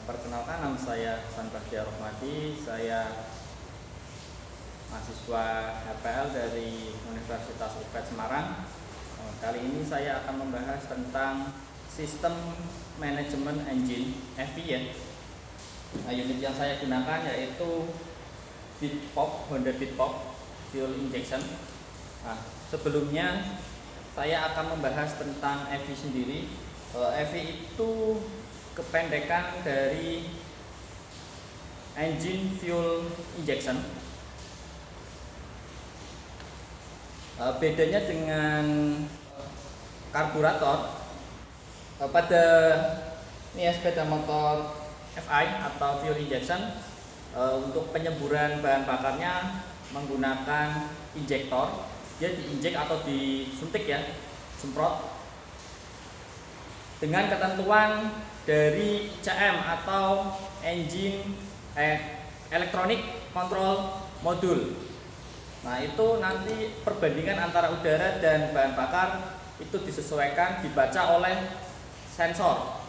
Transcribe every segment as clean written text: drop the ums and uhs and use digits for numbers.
Perkenalkan, nama saya Hasan Bahtiar Rohmadi. Saya mahasiswa HPL dari Universitas UPED Semarang. Kali ini saya akan membahas tentang sistem manajemen engine FI ya. Nah, unit yang saya gunakan yaitu Bitpop, Honda Bitpop fuel injection. Nah, sebelumnya saya akan membahas tentang FI sendiri. FI itu kependekan dari engine fuel injection. Bedanya dengan karburator, pada ini sepeda motor FI atau fuel injection, untuk penyemburan bahan bakarnya menggunakan injektor. Dia diinjek atau disuntik ya, semprot dengan ketentuan dari CM atau engine electronic control module. Nah, itu nanti perbandingan antara udara dan bahan bakar itu disesuaikan, dibaca oleh sensor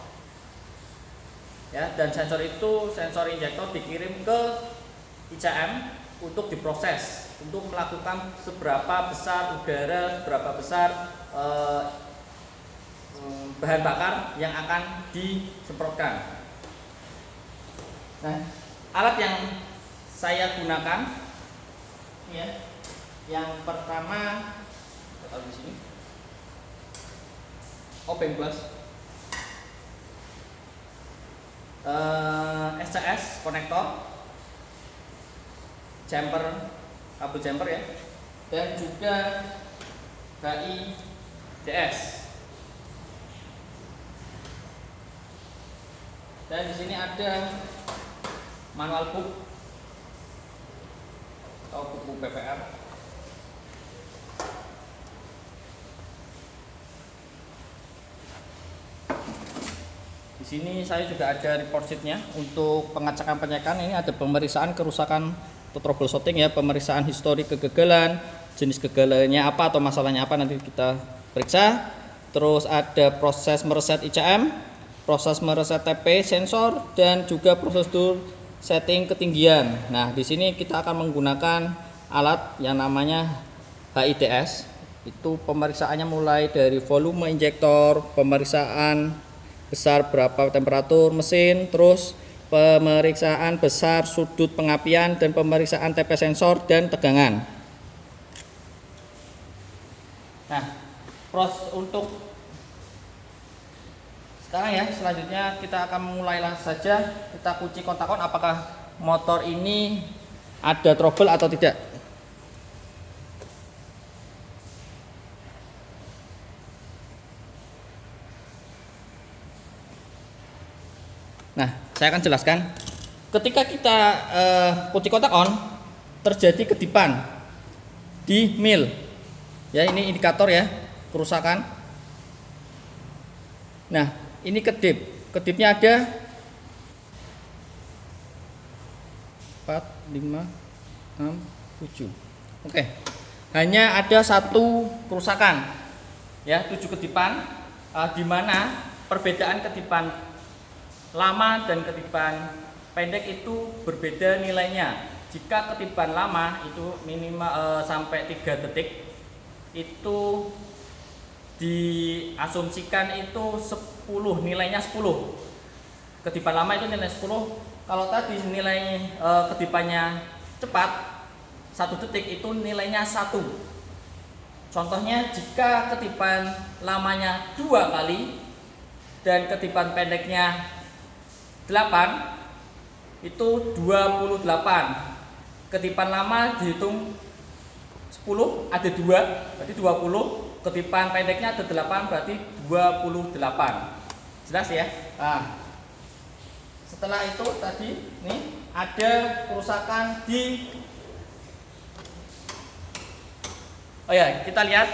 ya, dan sensor itu, sensor injektor dikirim ke ICM untuk diproses, untuk melakukan seberapa besar udara, seberapa besar bahan bakar yang akan disemprotkan. Nah, alat yang saya gunakan ya, yang pertama taruh di sini, Obeng Plus, SCS konektor, jumper, kabel jumper ya, dan juga HI DS. Dan di sini ada manual book atau buku PPR. Di sini saya juga ada report sheet-nya untuk pengecekan. Ini ada pemeriksaan kerusakan atau troubleshooting ya, pemeriksaan histori kegagalan, jenis kegagalannya apa atau masalahnya apa nanti kita periksa. Terus ada proses mereset ICM, proses mereset TP sensor, dan juga prosedur setting ketinggian. Nah, di sini kita akan menggunakan alat yang namanya HIDS. Itu pemeriksaannya mulai dari volume injektor, pemeriksaan besar berapa temperatur mesin, terus pemeriksaan besar sudut pengapian, dan pemeriksaan TP sensor dan tegangan. Nah, untuk sekarang ya, selanjutnya kita akan mulailah saja, kita kunci kontak on apakah motor ini ada trouble atau tidak. Nah, saya akan jelaskan. Ketika kita kunci kontak on, terjadi kedipan di mil. Ya, ini indikator ya, kerusakan. Nah, ini kedip. Kedipnya ada 4, 5, 6, 7. Oke. Hanya ada satu kerusakan. Ya, 7 kedipan, di mana perbedaan kedipan lama dan kedipan pendek itu berbeda nilainya. Jika kedipan lama itu minimal sampai 3 detik, itu diasumsikan itu 10, nilainya 10. Kedipan lama itu nilai 10. Kalau tadi nilai kedipannya cepat 1 detik, itu nilainya 1. Contohnya, jika kedipan lamanya 2 kali dan kedipan pendeknya 8, itu 28. Kedipan lama dihitung 10, ada 2, berarti 20. Kedipan pendeknya ada 8, berarti 28. Jelas ya? Nah, setelah itu tadi nih ada kerusakan di, oh ya, kita lihat.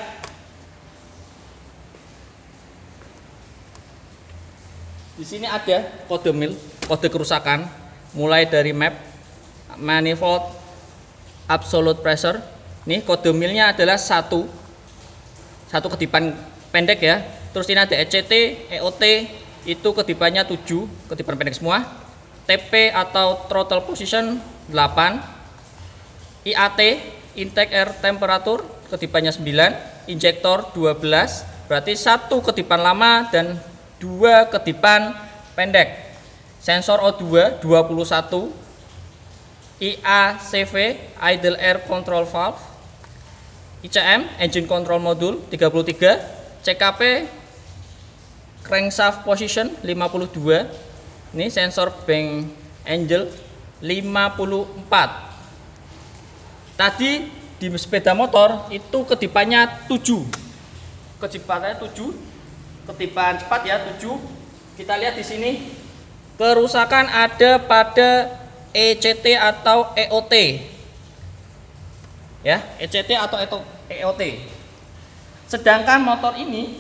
Di sini ada kode mil, kode kerusakan, mulai dari map, manifold, absolute pressure. Nih kode milnya adalah 1 kedipan pendek ya. Terus ini ada ECT, EOT, itu kedipannya 7, kedipan pendek semua. TP atau throttle position 8, IAT intake air temperature kedipannya 9, injektor 12, berarti 1 kedipan lama dan 2 kedipan pendek. Sensor O2 21, IACV idle air control valve, ICM engine control module 33, CKP crankshaft position 52, ini sensor bank angel 54. Tadi di sepeda motor itu kedipannya 7, kedipannya 7, kedipan cepat ya 7. Kita lihat di sini kerusakan ada pada ECT atau EOT, ya ECT atau EOT. Sedangkan motor ini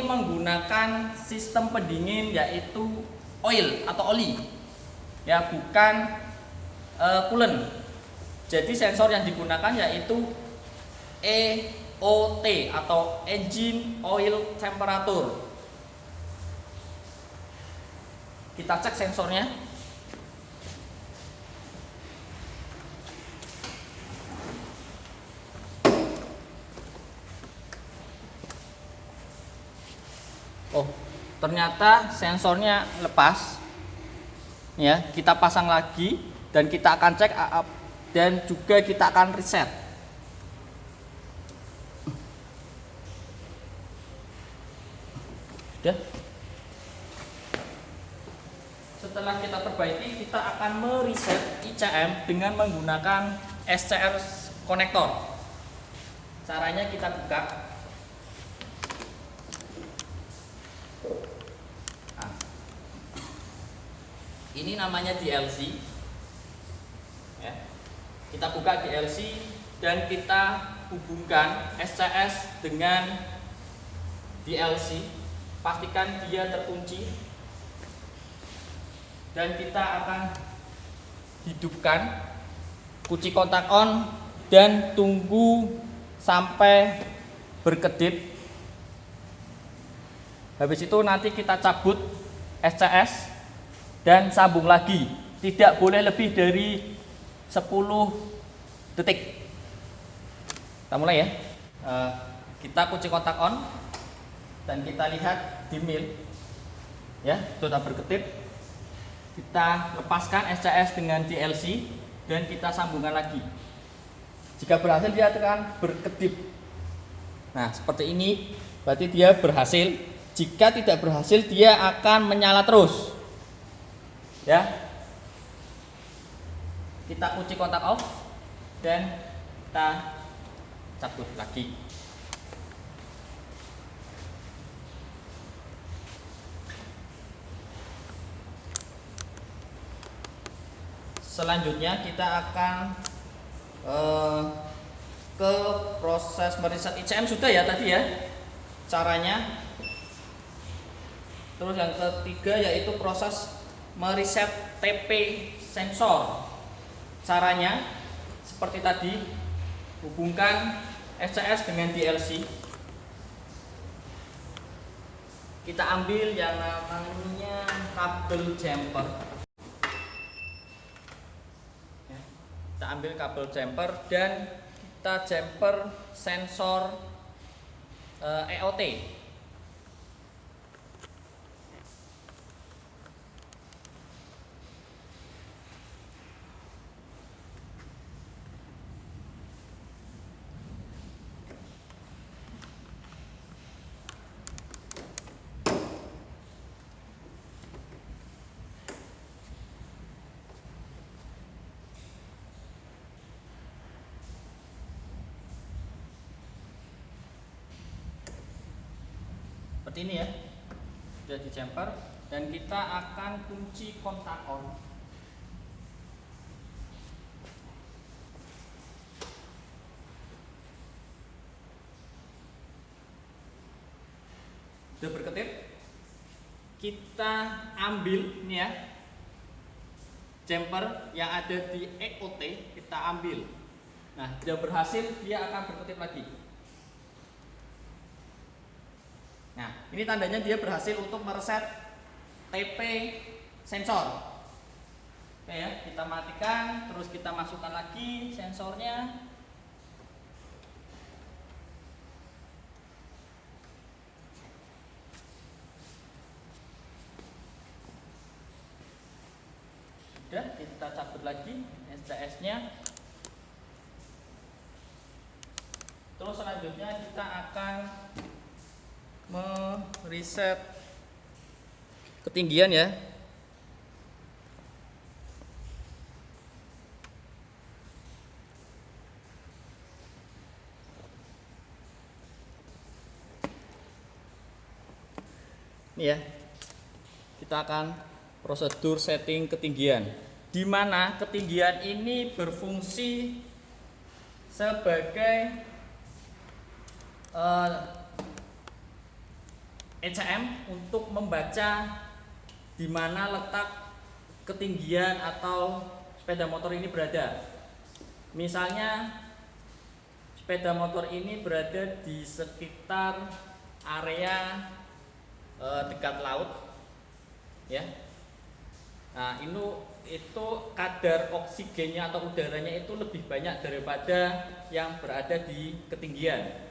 menggunakan sistem pendingin yaitu oil atau oli, ya bukan coolant. Jadi sensor yang digunakan yaitu EOT atau engine oil temperature. Kita cek sensornya. Oh, ternyata sensornya lepas. Ya, kita pasang lagi dan kita akan cek dan juga kita akan reset. Sudah. Setelah kita perbaiki, kita akan mereset ICM dengan menggunakan SCR konektor. Caranya kita buka. Nah, ini namanya DLC. Ya. Kita buka DLC dan kita hubungkan SCS dengan DLC. Pastikan dia terkunci. Dan kita akan hidupkan kunci kontak on dan tunggu sampai berkedip. Habis itu nanti kita cabut SCS dan sambung lagi. Tidak boleh lebih dari 10 detik. Kita mulai ya. Kita kunci kontak on dan kita lihat di mil, ya sudah berkedip. Kita lepaskan SCS dengan DLC dan kita sambungkan lagi. Jika berhasil dia akan berkedip. Nah seperti ini berarti dia berhasil. Jika tidak berhasil dia akan menyala terus. Ya. Kita kunci kontak off dan kita cabut lagi. Selanjutnya kita akan ke proses mereset ICM sudah ya tadi ya caranya. Terus yang ketiga yaitu proses mereset TP sensor. Caranya seperti tadi, hubungkan SCS dengan DLC. Kita ambil yang namanya kabel jumper. Kita ambil kabel jumper dan kita jumper sensor EOT. Seperti ini ya, sudah di jumper dan kita akan kunci kontak on. Sudah berkedip, kita ambil ini ya jumper yang ada di EOT, kita ambil. Nah, sudah berhasil dia akan berkedip lagi. Nah, ini tandanya dia berhasil untuk mereset TP sensor. Oke ya, kita matikan, terus kita masukkan lagi sensornya. Sudah, kita cabut lagi SCS-nya. Terus selanjutnya kita akan mereset ketinggian ya. Ini ya, kita akan prosedur setting ketinggian, di mana ketinggian ini berfungsi sebagai ECM untuk membaca di mana letak ketinggian atau sepeda motor ini berada. Misalnya sepeda motor ini berada di sekitar area dekat laut ya. Nah, itu kadar oksigennya atau udaranya itu lebih banyak daripada yang berada di ketinggian.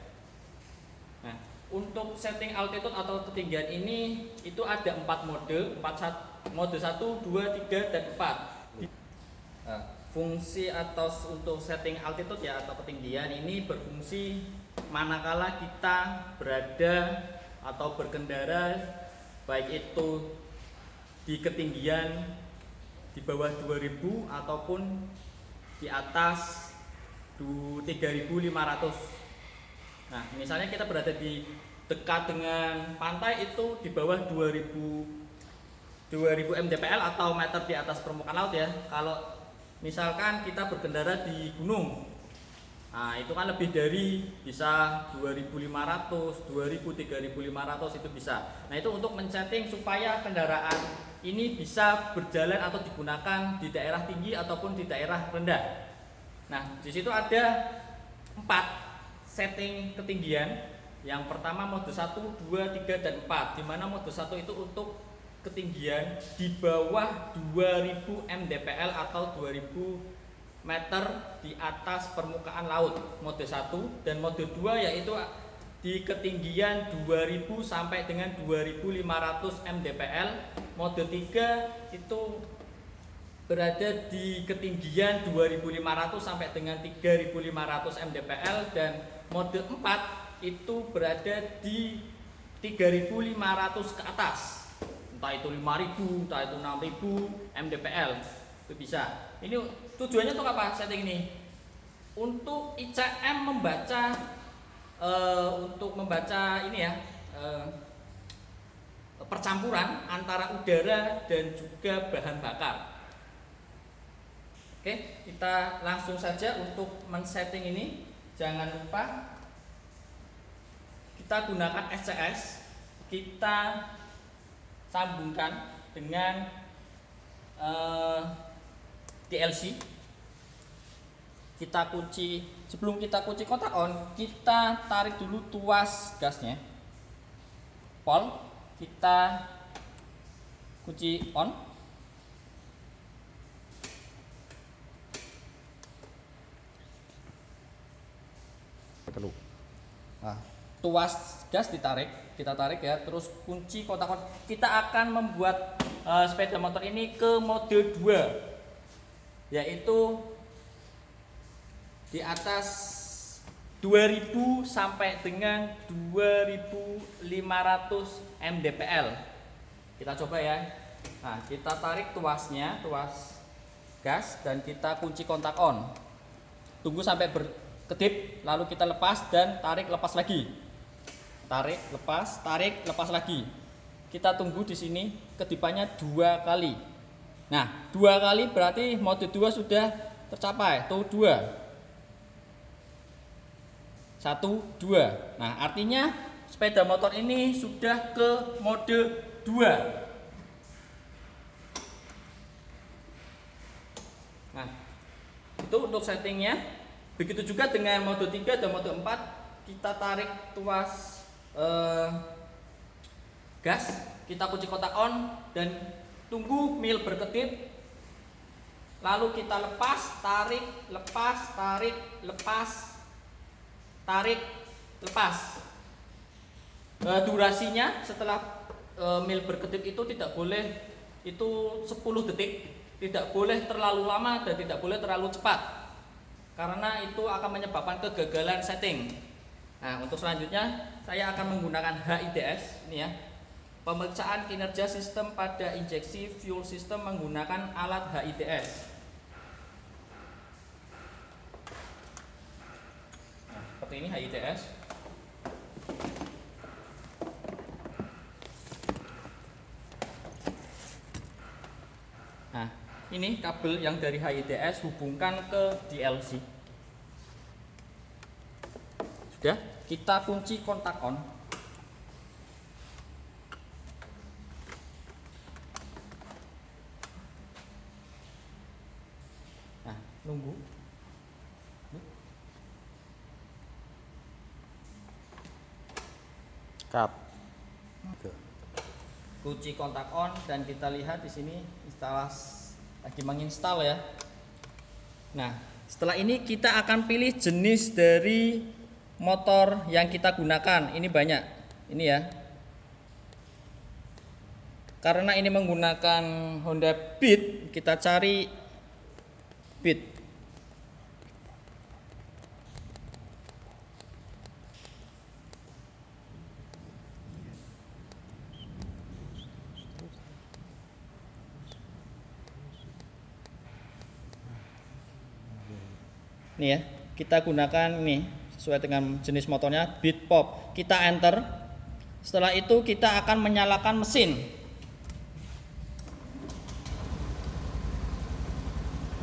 Nah, untuk setting altitude atau ketinggian ini itu ada 4 mode, mode 1, 2, 3 dan 4. Nah, fungsi atau untuk setting altitude ya atau ketinggian ini berfungsi manakala kita berada atau berkendara baik itu di ketinggian di bawah 2000 ataupun di atas 3500. Nah, misalnya kita berada di dekat dengan pantai itu di bawah 2000 mdpl atau meter di atas permukaan laut ya. Kalau misalkan kita berkendara di gunung, nah itu kan lebih dari bisa 2500, 2000, 3500 itu bisa. Nah, itu untuk men-setting supaya kendaraan ini bisa berjalan atau digunakan di daerah tinggi ataupun di daerah rendah. Nah, di situ ada 4 setting ketinggian. Yang pertama mode 1, 2, 3 dan 4. Di mana mode 1 itu untuk ketinggian di bawah 2000 mdpl atau 2000 meter di atas permukaan laut, mode 1, dan mode 2 yaitu di ketinggian 2000 sampai dengan 2500 mdpl. Mode 3 itu berada di ketinggian 2500 sampai dengan 3500 mdpl, dan mode 4 itu berada di 3500 ke atas. Entah itu 5000, entah itu 6000 mdpl. Itu bisa. Ini tujuannya untuk apa setting ini? Untuk ICM membaca ini ya, percampuran antara udara dan juga bahan bakar. Oke, kita langsung saja untuk men-setting ini. Jangan lupa kita gunakan SCS, kita sambungkan dengan DLC. Kita kunci, sebelum kita kunci kontak on, kita tarik dulu tuas gasnya. Pol, kita kunci on. Nah, tuas gas ditarik, kita tarik ya, terus kunci kontak on. Kita akan membuat sepeda motor ini ke mode 2, yaitu di atas 2000 sampai dengan 2500 mdpl. Kita coba ya. Nah, kita tarik tuasnya, tuas gas, dan kita kunci kontak on. Tunggu sampai berkedip, lalu kita lepas dan tarik lepas lagi. Tarik, lepas lagi. Kita tunggu di sini kedipannya 2 kali. Nah, 2 kali berarti mode 2 sudah tercapai. Tuh 2. 1, 2. Nah, artinya sepeda motor ini sudah ke mode 2. Nah, itu untuk settingnya. Begitu juga dengan mode 3 dan mode 4. Kita tarik tuas gas, Kita kunci kotak on dan tunggu mil berkedip. Lalu kita lepas, tarik, lepas, tarik, lepas, tarik, lepas. Durasinya setelah mil berkedip itu tidak boleh itu 10 detik, tidak boleh terlalu lama dan tidak boleh terlalu cepat, karena itu akan menyebabkan kegagalan setting. Nah, untuk selanjutnya saya akan menggunakan HIDS ini ya. Pemeriksaan kinerja sistem pada injeksi fuel system menggunakan alat HIDS. Nah, seperti ini HIDS. Nah, ini kabel yang dari HIDS hubungkan ke DLC. Sudah, kita kunci kontak on. Nah, nunggu. Cut. Kunci kontak on dan kita lihat di sini lagi menginstal ya. Nah, setelah ini kita akan pilih jenis dari motor yang kita gunakan. Ini banyak, ini ya. Karena ini menggunakan Honda Beat, kita cari Beat. Ini ya, kita gunakan ini sesuai dengan jenis motornya Beat Pop. Kita enter. Setelah itu kita akan menyalakan mesin.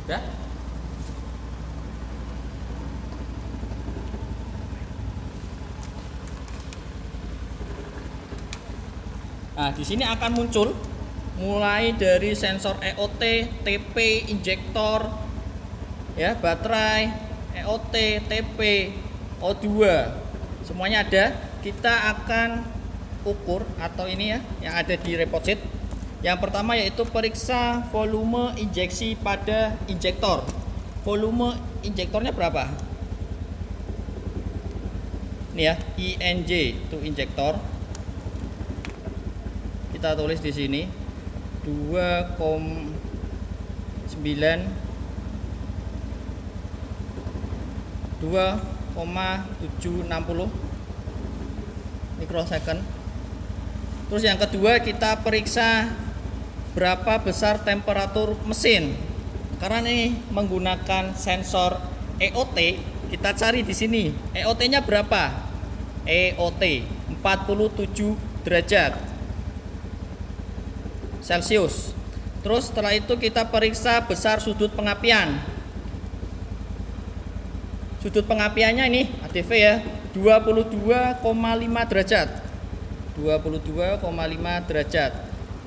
Udah? Nah, di sini akan muncul mulai dari sensor EOT, TP, injektor, ya, baterai, EOT, TP, O2, semuanya ada. Kita akan ukur atau ini ya yang ada di report sheet. Yang pertama yaitu periksa volume injeksi pada injektor. Volume injektornya berapa? Ini ya, INJ itu injektor. Kita tulis di sini 2,760 mikrosecond. Terus yang kedua kita periksa berapa besar temperatur mesin. Karena ini menggunakan sensor EOT, kita cari di sini EOT-nya berapa? EOT 47 derajat Celcius. Terus setelah itu kita periksa besar sudut pengapian. Sudut pengapiannya ini ADV ya, 22,5 derajat. 22,5 derajat.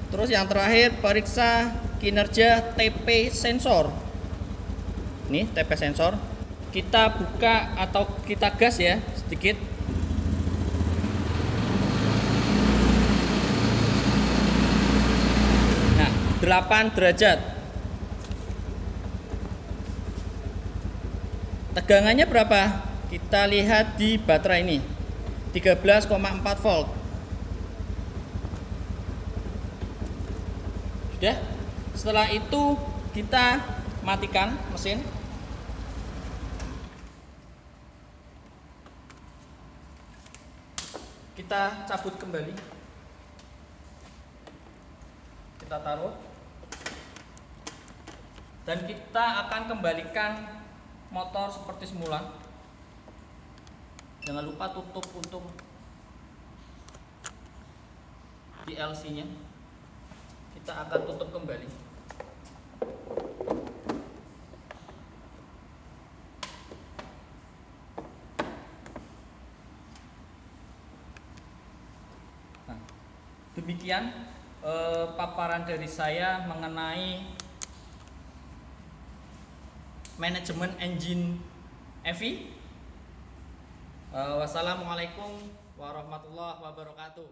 Terus yang terakhir periksa kinerja TP sensor. Ini TP sensor. Kita buka atau kita gas ya sedikit. Nah, 8 derajat. Tegangannya berapa? Kita lihat di baterai ini 13,4 volt. Sudah. Setelah itu kita matikan mesin. Kita cabut kembali. Kita taruh. Dan kita akan kembalikan motor seperti semula. Jangan lupa tutup untuk DLC-nya. Kita akan tutup kembali. Nah, demikian paparan dari saya mengenai manajemen engine EV. Wassalamualaikum warahmatullahi wabarakatuh.